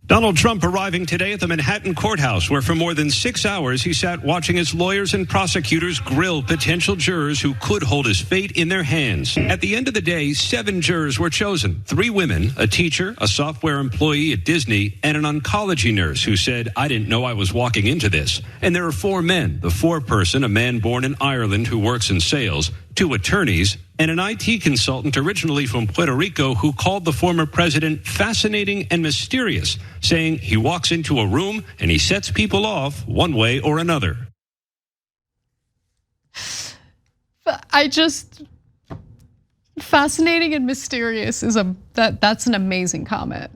Donald Trump arriving today at the Manhattan courthouse, where for more than 6 hours he sat watching as lawyers and prosecutors grill potential jurors who could hold his fate in their hands. At the end of the day, 7 jurors were chosen. 3 women, a teacher, a software employee at Disney, and an oncology nurse who said, "I didn't know I was walking into this." And there are 4 men, the 4th, a man born in Ireland who works in sales, 2 attorneys, and an IT consultant originally from Puerto Rico who called the former president fascinating and mysterious, saying he walks into a room and he sets people off one way or another. Fascinating and mysterious is that's an amazing comment.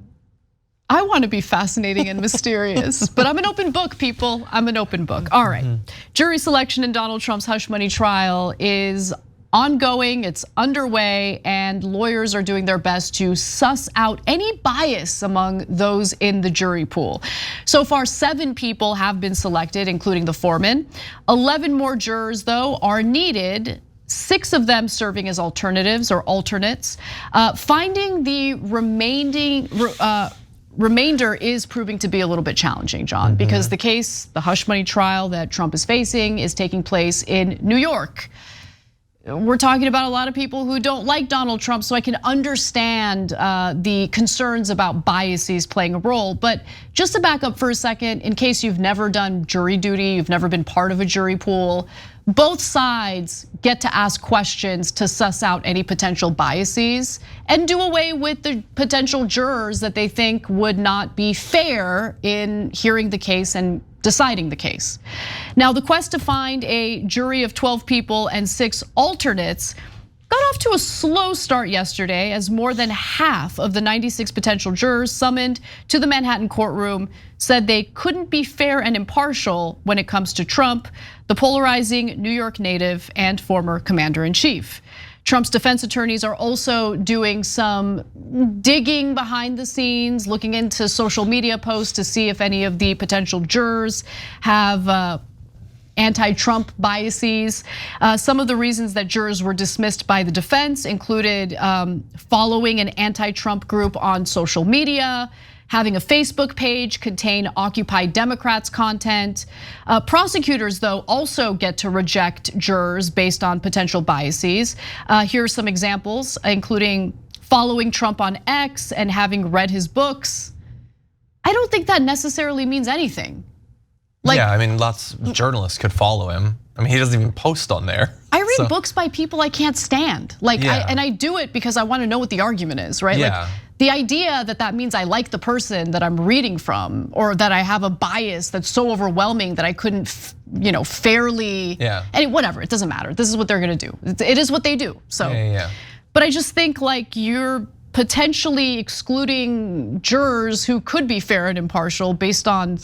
I want to be fascinating and mysterious, but I'm an open book, people. I'm an open book. All right. Jury selection in Donald Trump's hush money trial is ongoing, it's underway, and lawyers are doing their best to suss out any bias among those in the jury pool. So far, 7 people have been selected, including the foreman. 11 more jurors, though, are needed. 6 of them serving as alternatives or alternates. Finding the remainder is proving to be a little bit challenging, John, because the case, the hush money trial that Trump is facing, is taking place in New York. We're talking about a lot of people who don't like Donald Trump, so I can understand the concerns about biases playing a role. But just to back up for a second, in case you've never done jury duty, you've never been part of a jury pool, both sides get to ask questions to suss out any potential biases and do away with the potential jurors that they think would not be fair in hearing the case and deciding the case. Now, the quest to find a jury of 12 people and 6 alternates got off to a slow start yesterday, as more than half of the 96 potential jurors summoned to the Manhattan courtroom said they couldn't be fair and impartial when it comes to Trump, the polarizing New York native and former commander-in-chief. Trump's defense attorneys are also doing some digging behind the scenes, looking into social media posts to see if any of the potential jurors have anti-Trump biases. Some of the reasons that jurors were dismissed by the defense included following an anti-Trump group on social media, having a Facebook page contain Occupy Democrats content. Prosecutors, though, also get to reject jurors based on potential biases. Here are some examples, including following Trump on X and having read his books. I don't think that necessarily means anything. Yeah, I mean, lots of journalists could follow him. I mean, he doesn't even post on there. I read books by people I can't stand. And I do it because I want to know what the argument is, right? Yeah. The idea that that means I like the person that I'm reading from, or that I have a bias that's so overwhelming that I couldn't, fairly. Yeah. And whatever, it doesn't matter. This is what they're gonna do. It is what they do. So. Yeah. But I just think you're potentially excluding jurors who could be fair and impartial based on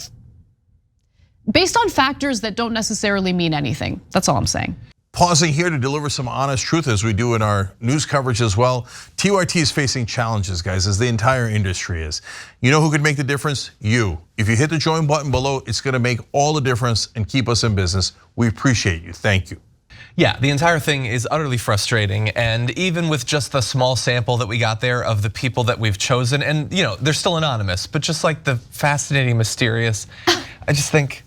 factors that don't necessarily mean anything. That's all I'm saying. Pausing here to deliver some honest truth, as we do in our news coverage as well. TYT is facing challenges, guys, as the entire industry is. You know who could make the difference? You. If you hit the join button below, it's gonna make all the difference and keep us in business. We appreciate you, thank you. Yeah, the entire thing is utterly frustrating, and even with just the small sample that we got there of the people that we've chosen, and they're still anonymous, but just like the fascinating, mysterious, I just think,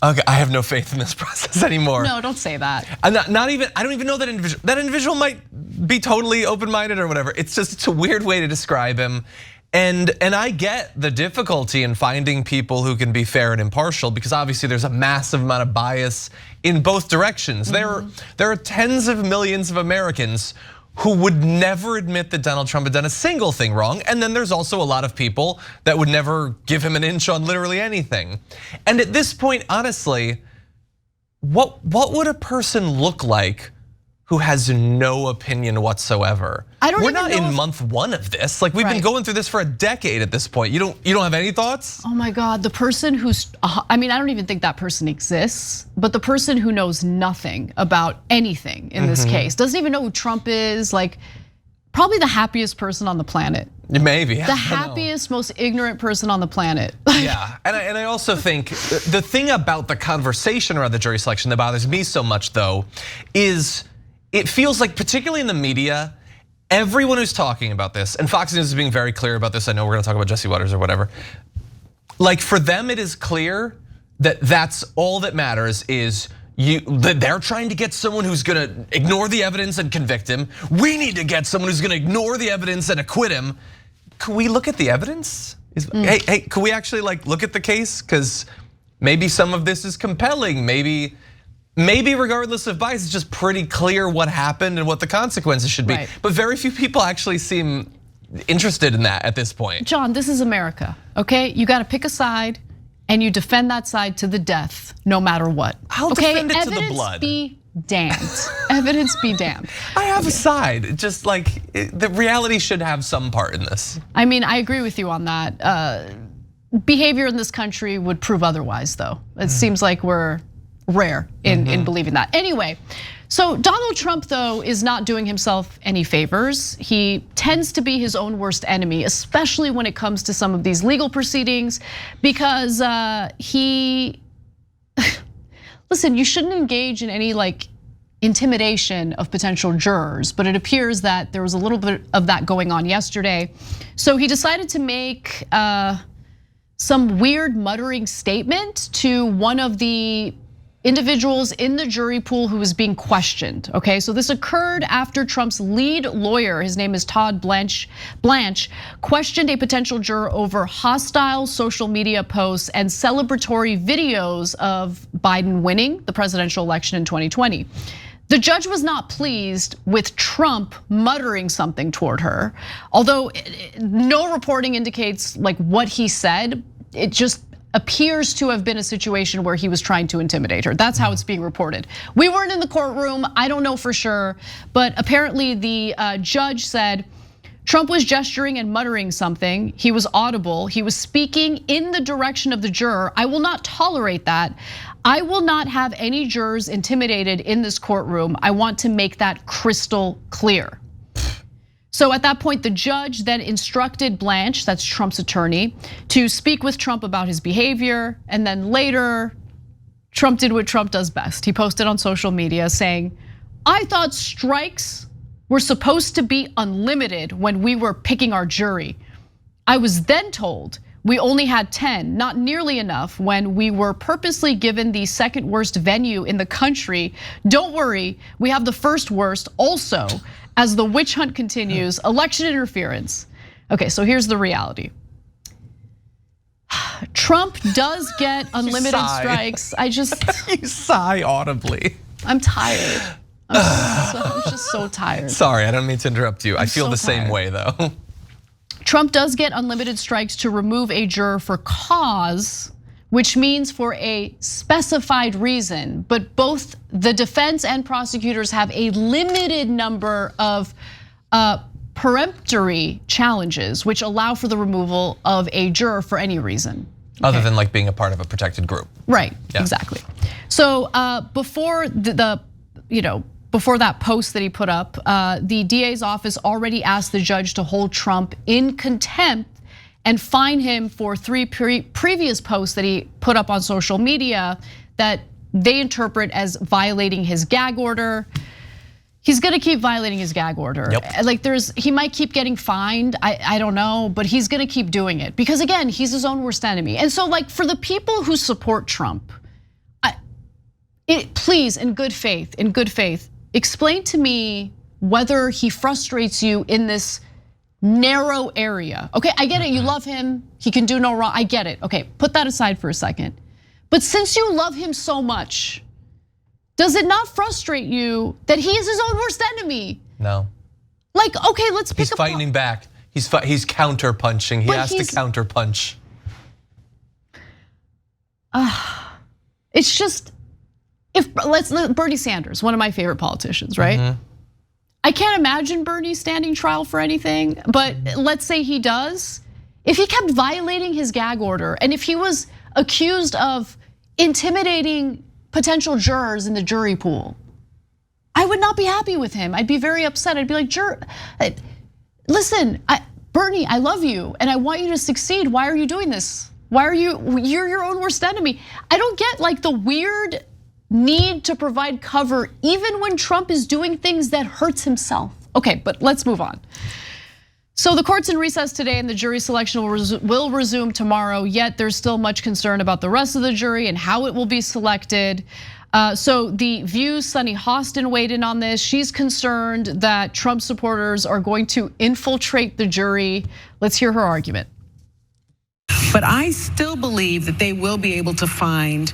okay, I have no faith in this process anymore. No, don't say that. Not even. I don't even know that individual. That individual might be totally open-minded or whatever. It's a weird way to describe him. And I get the difficulty in finding people who can be fair and impartial, because obviously there's a massive amount of bias in both directions. There are tens of millions of Americans who would never admit that Donald Trump had done a single thing wrong. And then there's also a lot of people that would never give him an inch on literally anything. And at this point, honestly, what would a person look like who has no opinion whatsoever? We're not in month 1 of this. We've been going through this for a decade at this point. You don't have any thoughts? Oh my God, the person who's, I don't even think that person exists, but the person who knows nothing about anything in this case, doesn't even know who Trump is, probably the happiest person on the planet. Maybe. The happiest, most ignorant person on the planet. Yeah, and I also think the thing about the conversation around the jury selection that bothers me so much, though, is it feels like, particularly in the media, everyone who's talking about this, and Fox News is being very clear about this. I know we're gonna talk about Jesse Waters or whatever. like for them, it is clear that that's all that matters is they're trying to get someone who's gonna ignore the evidence and convict him. We need to get someone who's gonna ignore the evidence and acquit him. Can we look at the evidence? Hey, can we actually like look at the case? Because maybe some of this is compelling. Maybe regardless of bias, it's just pretty clear what happened and what the consequences should be. Right. But very few people actually seem interested in that at this point. John, this is America, okay? You gotta pick a side and you defend that side to the death, no matter what. I'll defend it to the blood. Evidence be damned. Evidence be damned. I have a side, just like the reality should have some part in this. I mean, I agree with you on that. Behavior in this country would prove otherwise, though. It seems like we're rare in believing that. Anyway, so Donald Trump, though, is not doing himself any favors. He tends to be his own worst enemy, especially when it comes to some of these legal proceedings, because listen, you shouldn't engage in any like intimidation of potential jurors, but it appears that there was a little bit of that going on yesterday. So he decided to make some weird muttering statement to one of the individuals in the jury pool who was being questioned, okay? So this occurred after Trump's lead lawyer, his name is Todd Blanche, questioned a potential juror over hostile social media posts and celebratory videos of Biden winning the presidential election in 2020. The judge was not pleased with Trump muttering something toward her, although no reporting indicates like what he said. It just appears to have been a situation where he was trying to intimidate her. That's how it's being reported. We weren't in the courtroom, I don't know for sure, but apparently the judge said Trump was gesturing and muttering something. He was audible, he was speaking in the direction of the juror. I will not tolerate that. I will not have any jurors intimidated in this courtroom. I want to make that crystal clear. So at that point, the judge then instructed Blanche, that's Trump's attorney, to speak with Trump about his behavior. And then later, Trump did what Trump does best. He posted on social media saying, I thought strikes were supposed to be unlimited when we were picking our jury. I was then told we only had 10, not nearly enough when we were purposely given the second worst venue in the country. Don't worry, we have the first worst also. As the witch hunt continues, election interference. Okay, so here's the reality. Trump does get unlimited strikes. I just You sigh audibly. I'm tired. I'm just so tired. Sorry, I don't mean to interrupt you. I feel the same way though. Trump does get unlimited strikes to remove a juror for cause, which means for a specified reason, but both the defense and prosecutors have a limited number of peremptory challenges, which allow for the removal of a juror for any reason. Other than like being a part of a protected group. Right, exactly. So before before that post that he put up, the DA's office already asked the judge to hold Trump in contempt and fine him for 3 previous posts that he put up on social media that they interpret as violating his gag order. He's gonna keep violating his gag order. Yep. Like he might keep getting fined, I don't know, but he's gonna keep doing it because again, he's his own worst enemy. And so like for the people who support Trump, please, in good faith, explain to me whether he frustrates you in this narrow area. Okay, I get it, you love him, he can do no wrong, I get it. Okay, put that aside for a second. But since you love him so much, does it not frustrate you that he is his own worst enemy? No. Like, okay, let's pick He's fighting back. He's counter punching. He has to counter punch. It's just, Bernie Sanders, one of my favorite politicians, right? I can't imagine Bernie standing trial for anything, but let's say he does. If he kept violating his gag order and if he was accused of intimidating potential jurors in the jury pool, I would not be happy with him. I'd be very upset. I'd be like, listen, Bernie, I love you and I want you to succeed. Why are you doing this? You're your own worst enemy. I don't get like the weird need to provide cover even when Trump is doing things that hurts himself. Okay, but let's move on. So the court's in recess today and the jury selection will resume tomorrow, yet there's still much concern about the rest of the jury and how it will be selected. So the View's Sunny Hostin weighed in on this. She's concerned that Trump supporters are going to infiltrate the jury. Let's hear her argument. But I still believe that they will be able to find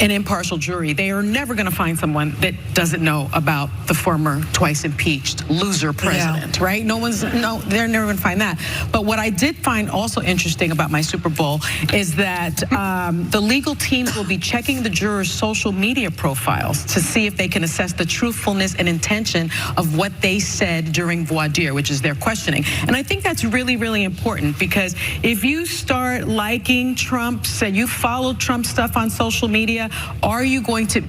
an impartial jury. They are never going to find someone that doesn't know about the former twice impeached loser president, right? They're never going to find that. But what I did find also interesting about my Super Bowl is that the legal teams will be checking the jurors' social media profiles to see if they can assess the truthfulness and intention of what they said during voir dire, which is their questioning. And I think that's really, really important, because if you start liking Trump, say you follow Trump stuff on social media, are you going to,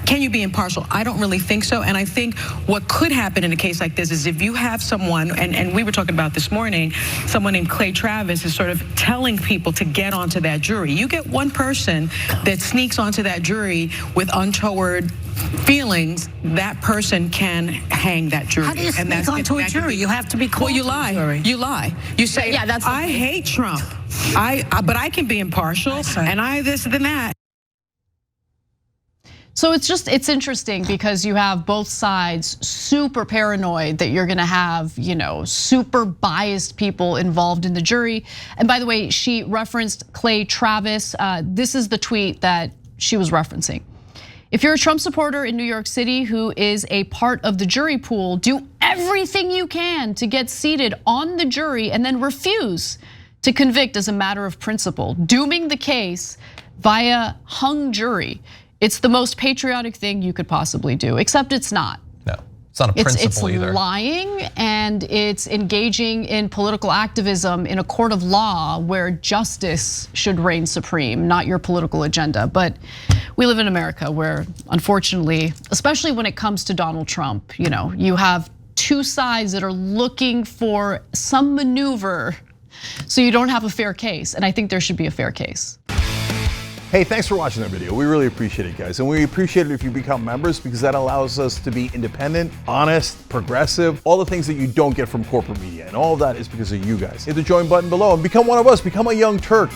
can you be impartial? I don't really think so. And I think what could happen in a case like this is if you have someone, and we were talking about this morning, someone named Clay Travis is sort of telling people to get onto that jury. You get one person that sneaks onto that jury with untoward feelings, that person can hang that jury. How do you sneak onto a jury? You have to be called. Well, you lie. You lie. You say, yeah, that's I hate Trump. But I can be impartial, and I this and that. So it's interesting because you have both sides super paranoid that you're gonna have, super biased people involved in the jury. And by the way, she referenced Clay Travis. This is the tweet that she was referencing. If you're a Trump supporter in New York City who is a part of the jury pool, do everything you can to get seated on the jury and then refuse to convict as a matter of principle, dooming the case via hung jury. It's the most patriotic thing you could possibly do, except it's not. No, it's not a principle either. It's lying, and it's engaging in political activism in a court of law where justice should reign supreme, not your political agenda. But we live in America where, unfortunately, especially when it comes to Donald Trump, you have two sides that are looking for some maneuver so you don't have a fair case. And I think there should be a fair case. Hey, thanks for watching that video. We really appreciate it, guys. And we appreciate it if you become members, because that allows us to be independent, honest, progressive, all the things that you don't get from corporate media. And all of that is because of you guys. Hit the join button below and become one of us, become a Young Turk.